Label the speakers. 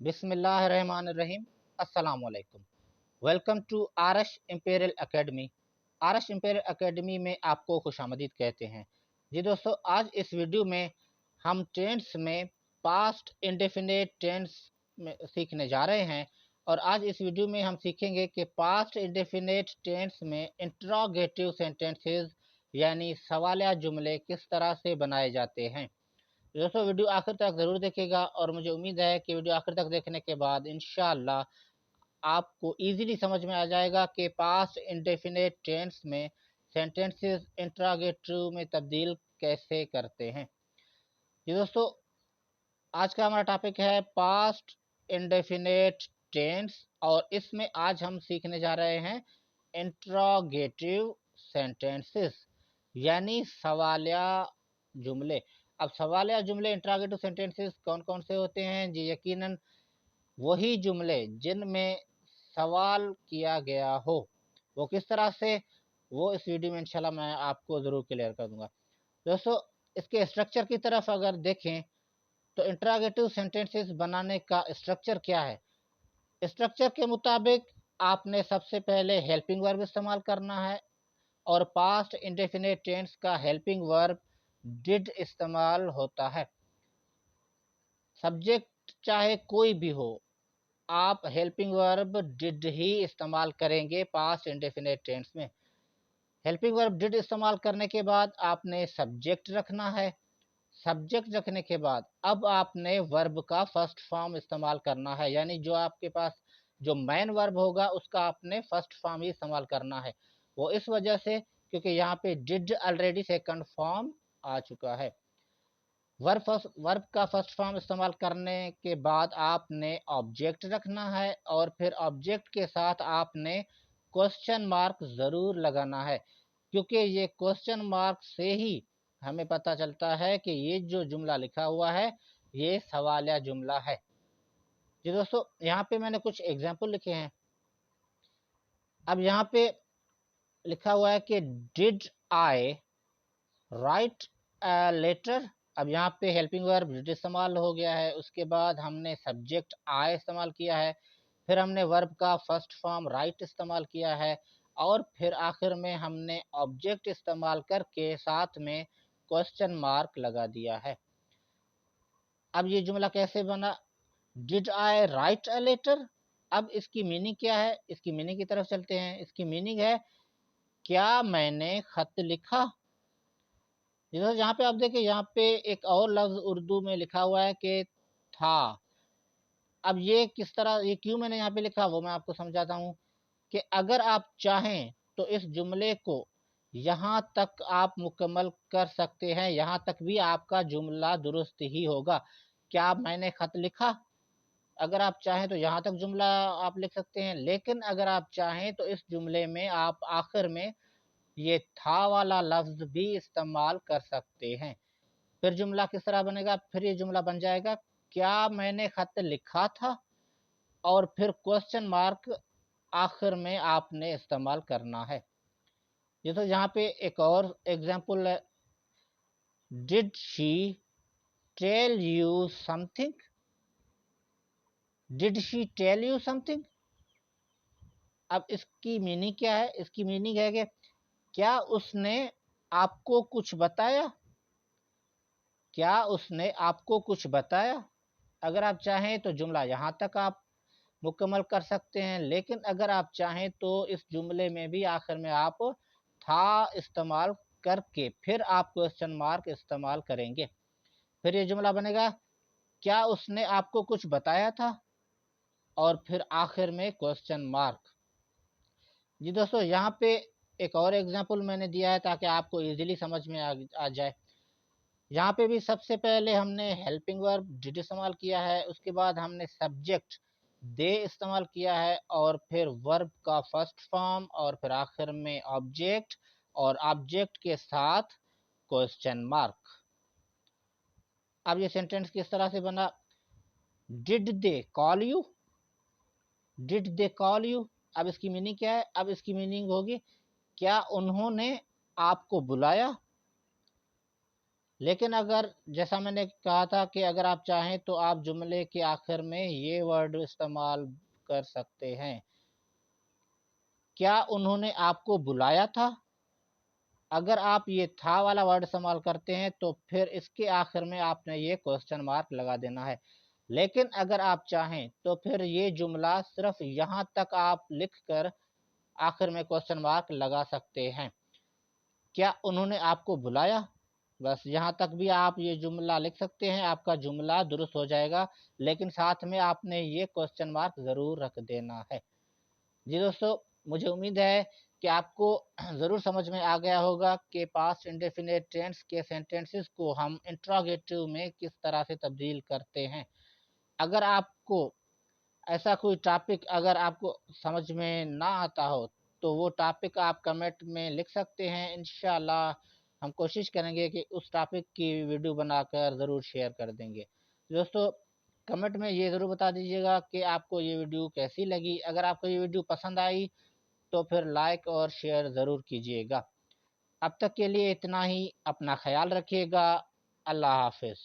Speaker 1: बिस्मिल्लाहिर्रहमानिर्रहीम। अस्सलाम वालेकुम। Welcome to Arash imperial academy. Arash imperial academy में आपको खुशामदीद कहते हैं। जी दोस्तों, आज इस वीडियो में हम टेंस में पास्ट इंडेफिनिट टेंस में सीखने जा रहे हैं। और आज इस वीडियो में हम सीखेंगे कि पास्ट इंडेफिनिट टेंस में इंट्रोगेटिव सेंटेंसेस यानी सवालिया जुमले किस तरह से बनाए जाते हैं। दोस्तों, वीडियो आखिर तक ज़रूर देखिएगा और मुझे उम्मीद है कि वीडियो आखिर तक देखने के बाद इंशाअल्लाह आपको इजीली समझ में आ जाएगा कि पास्ट इंडेफिनिट टेंस में सेंटेंसेस इंट्रोगेटिव में तब्दील कैसे करते हैं। जी दोस्तों, आज का हमारा टॉपिक है पास्ट इंडेफिनिट टेंस और इसमें आज हम सीखने जा रहे हैं इंट्रोगेटिव सेंटेंसेस यानी सवालिया जुमले। अब सवालिया जुमले इंट्रोगेटिव सेंटेंसेस कौन कौन से होते हैं? जी यकीनन वही जुमले जिनमें सवाल किया गया हो। वो किस तरह से, वो इस वीडियो में इंशाल्लाह मैं आपको ज़रूर क्लियर कर दूंगा। दोस्तों, इसके स्ट्रक्चर की तरफ अगर देखें तो इंट्रोगेटिव सेंटेंसेस बनाने का स्ट्रक्चर क्या है? स्ट्रक्चर के मुताबिक आपने सबसे पहले हेल्पिंग वर्ब इस्तेमाल करना है और पास्ट इंडेफिनिट टेंस का हेल्पिंग वर्ब डिड इस्तेमाल होता है। सब्जेक्ट चाहे कोई भी हो, आप हेल्पिंग वर्ब डिड ही इस्तेमाल करेंगे पास्ट इंडेफिनिट टेंस में। हेल्पिंग वर्ब डिड इस्तेमाल करने के बाद आपने सब्जेक्ट रखना है। सब्जेक्ट रखने के बाद अब आपने वर्ब का फर्स्ट फॉर्म इस्तेमाल करना है, यानी जो आपके पास जो मेन वर्ब होगा उसका आपने फर्स्ट फॉर्म ही इस्तेमाल करना है। वो इस वजह से क्योंकि यहाँ पे डिड ऑलरेडी सेकंड फॉर्म आ चुका है। वर्ब का फर्स्ट फॉर्म इस्तेमाल करने के बाद आपने ऑब्जेक्ट रखना है और फिर ऑब्जेक्ट के साथ आपने क्वेश्चन मार्क ज़रूर लगाना है, क्योंकि ये क्वेश्चन मार्क से ही हमें पता चलता है कि ये जो जुमला लिखा हुआ है ये सवालिया जुमला है। जी दोस्तों, यहाँ पे मैंने कुछ एग्जाम्पल लिखे हैं। अब यहाँ पे लिखा हुआ है कि डिड आई राइट लेटर। अब यहाँ पे हेल्पिंग वर्ब डिड इस्तेमाल हो गया है, उसके बाद हमने सब्जेक्ट आई इस्तेमाल किया है, फिर हमने वर्ब का फर्स्ट फॉर्म राइट इस्तेमाल किया है और फिर आखिर में हमने ऑब्जेक्ट इस्तेमाल करके साथ में क्वेश्चन मार्क लगा दिया है। अब ये जुमला कैसे बना? Did I write a letter. अब इसकी मीनिंग क्या है? इसकी मीनिंग की तरफ चलते हैं। इसकी मीनिंग है, क्या मैंने खत लिखा? जैसे यहाँ पे आप देखिए, यहाँ पे एक और लफ्ज़ उर्दू में लिखा हुआ है कि था। अब ये किस तरह, ये क्यों मैंने यहाँ पे लिखा वो मैं आपको समझाता हूँ कि अगर आप चाहें तो इस जुमले को यहाँ तक आप मुकम्मल कर सकते हैं, यहाँ तक भी आपका जुमला दुरुस्त ही होगा। क्या मैंने खत लिखा? अगर आप चाहें तो यहाँ तक जुमला आप लिख सकते हैं, लेकिन अगर आप चाहें तो इस जुमले में आप आखिर में ये था वाला लफ्ज़ भी इस्तेमाल कर सकते हैं। फिर जुमला किस तरह बनेगा? फिर ये जुमला बन जाएगा, क्या मैंने खत लिखा था? और फिर क्वेश्चन मार्क आखिर में आपने इस्तेमाल करना है। ये तो यहाँ पे एक और एग्जाम्पल है, did she tell you something? Did she tell you something? अब इसकी मीनिंग क्या है? इसकी मीनिंग है कि क्या उसने आपको कुछ बताया? क्या उसने आपको कुछ बताया? अगर आप चाहें तो जुमला यहाँ तक आप मुकम्मल कर सकते हैं, लेकिन अगर आप चाहें तो इस जुमले में भी आखिर में आप था इस्तेमाल करके फिर आप क्वेश्चन मार्क इस्तेमाल करेंगे। फिर ये जुमला बनेगा, क्या उसने आपको कुछ बताया था? और फिर आखिर में क्वेश्चन मार्क। जी दोस्तों, यहाँ पे एक और एग्जाम्पल मैंने दिया है ताकि आपको इजीली समझ में आ जाए। यहाँ पे भी सबसे पहले हमने हेल्पिंग वर्ब डिड इस्तेमाल किया है, उसके बाद हमने सब्जेक्ट दे इस्तेमाल किया है और फिर वर्ब का फर्स्ट फॉर्म और फिर आखिर में ऑब्जेक्ट और ऑब्जेक्ट के साथ क्वेश्चन मार्क। अब ये सेंटेंस किस तरह से बना? Did they call you? Did they call you? अब इसकी मीनिंग क्या है? अब इसकी मीनिंग होगी, क्या उन्होंने आपको बुलाया? लेकिन अगर जैसा मैंने कहा था कि अगर आप चाहें तो आप जुमले के आखिर में ये वर्ड इस्तेमाल कर सकते हैं, क्या उन्होंने आपको बुलाया था? अगर आप ये था वाला वर्ड इस्तेमाल करते हैं तो फिर इसके आखिर में आपने ये क्वेश्चन मार्क लगा देना है। लेकिन अगर आप चाहें तो फिर ये जुमला सिर्फ यहाँ तक आप लिख कर आखिर में क्वेश्चन मार्क लगा सकते हैं, क्या उन्होंने आपको बुलाया? बस यहाँ तक भी आप ये जुमला लिख सकते हैं, आपका जुमला दुरुस्त हो जाएगा, लेकिन साथ में आपने ये क्वेश्चन मार्क ज़रूर रख देना है। जी दोस्तों, मुझे उम्मीद है कि आपको ज़रूर समझ में आ गया होगा कि पास्ट इंडेफिनिट टेंस के सेंटेंसेस को हम इंट्रोगेटिव में किस तरह से तब्दील करते हैं। अगर आपको ऐसा कोई टॉपिक अगर आपको समझ में ना आता हो, तो वो टॉपिक आप कमेंट में लिख सकते हैं। इंशाअल्लाह हम कोशिश करेंगे कि उस टॉपिक की वीडियो बनाकर ज़रूर शेयर कर देंगे। दोस्तों, कमेंट में ये ज़रूर बता दीजिएगा कि आपको ये वीडियो कैसी लगी। अगर आपको ये वीडियो पसंद आई तो फिर लाइक और शेयर ज़रूर कीजिएगा। अब तक के लिए इतना ही, अपना ख़्याल रखिएगा। अल्लाह हाफ़िज़।